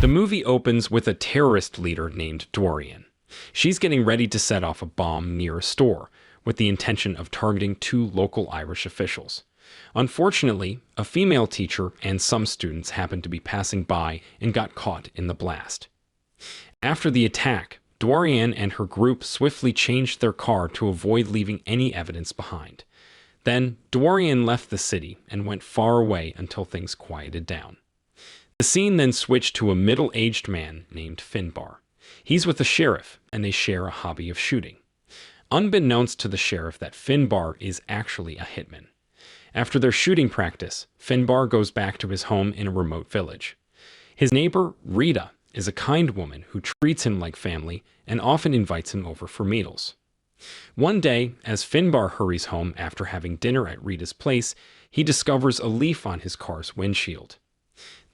The movie opens with a terrorist leader named Dorian. She's getting ready to set off a bomb near a store, with the intention of targeting two local Irish officials. Unfortunately, a female teacher and some students happened to be passing by and got caught in the blast. After the attack, Dorian and her group swiftly changed their car to avoid leaving any evidence behind. Then, Dorian left the city and went far away until things quieted down. The scene then switched to a middle-aged man named Finbar. He's with the sheriff, and they share a hobby of shooting. Unbeknownst to the sheriff that Finbar is actually a hitman. After their shooting practice, Finbar goes back to his home in a remote village. His neighbor, Rita, is a kind woman who treats him like family and often invites him over for meals. One day, as Finbar hurries home after having dinner at Rita's place, he discovers a leaf on his car's windshield.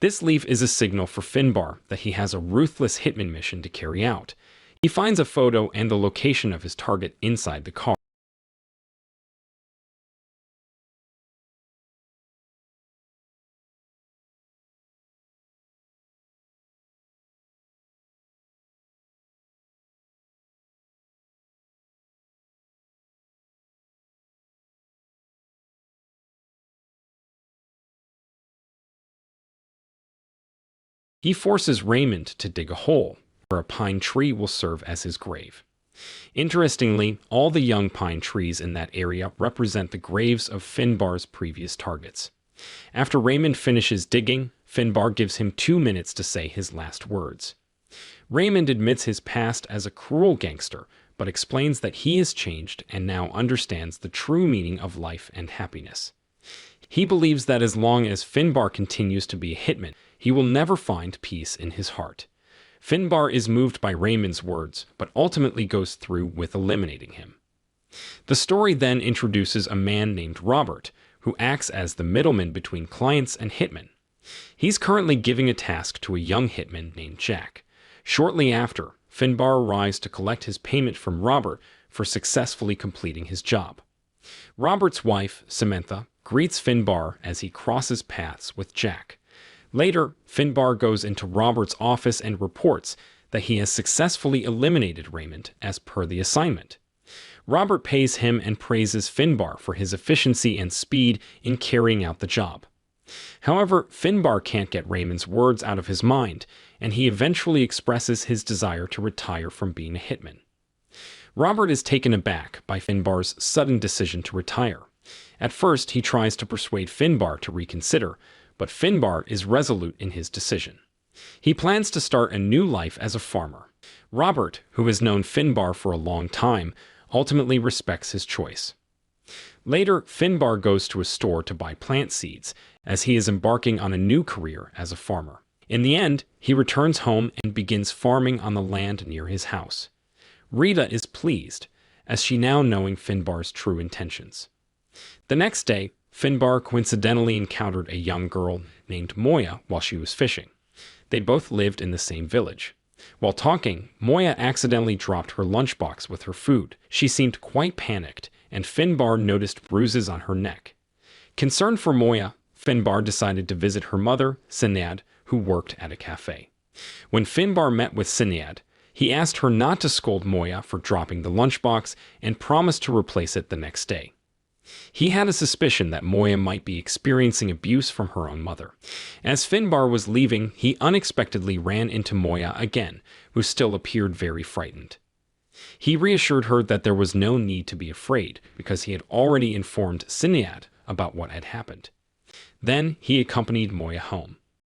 This leaf is a signal for Finbar that he has a ruthless hitman mission to carry out. He finds a photo and the location of his target inside the car. He forces Raymond to dig a hole, where a pine tree will serve as his grave. Interestingly, all the young pine trees in that area represent the graves of Finbar's previous targets. After Raymond finishes digging, Finbar gives him 2 minutes to say his last words. Raymond admits his past as a cruel gangster, but explains that he has changed and now understands the true meaning of life and happiness. He believes that as long as Finbar continues to be a hitman, he will never find peace in his heart. Finbar is moved by Raymond's words, but ultimately goes through with eliminating him. The story then introduces a man named Robert, who acts as the middleman between clients and hitmen. He's currently giving a task to a young hitman named Jack. Shortly after, Finbar arrives to collect his payment from Robert for successfully completing his job. Robert's wife, Samantha, greets Finbar as he crosses paths with Jack. Later, Finbar goes into Robert's office and reports that he has successfully eliminated Raymond as per the assignment. Robert pays him and praises Finbar for his efficiency and speed in carrying out the job. However, Finbar can't get Raymond's words out of his mind, and he eventually expresses his desire to retire from being a hitman. Robert is taken aback by Finbar's sudden decision to retire. At first, he tries to persuade Finbar to reconsider, but Finbar is resolute in his decision. He plans to start a new life as a farmer. Robert, who has known Finbar for a long time, ultimately respects his choice. Later, Finbar goes to a store to buy plant seeds, as he is embarking on a new career as a farmer. In the end, he returns home and begins farming on the land near his house. Rita is pleased, as she now knowing Finbar's true intentions. The next day, Finbar coincidentally encountered a young girl named Moya while she was fishing. They both lived in the same village. While talking, Moya accidentally dropped her lunchbox with her food. She seemed quite panicked, and Finbar noticed bruises on her neck. Concerned for Moya, Finbar decided to visit her mother, Sinead, who worked at a cafe. When Finbar met with Sinead, he asked her not to scold Moya for dropping the lunchbox and promised to replace it the next day. He had a suspicion that Moya might be experiencing abuse from her own mother. As Finbar was leaving, he unexpectedly ran into Moya again, who still appeared very frightened. He reassured her that there was no need to be afraid, because he had already informed Sinead about what had happened. Then he accompanied Moya home.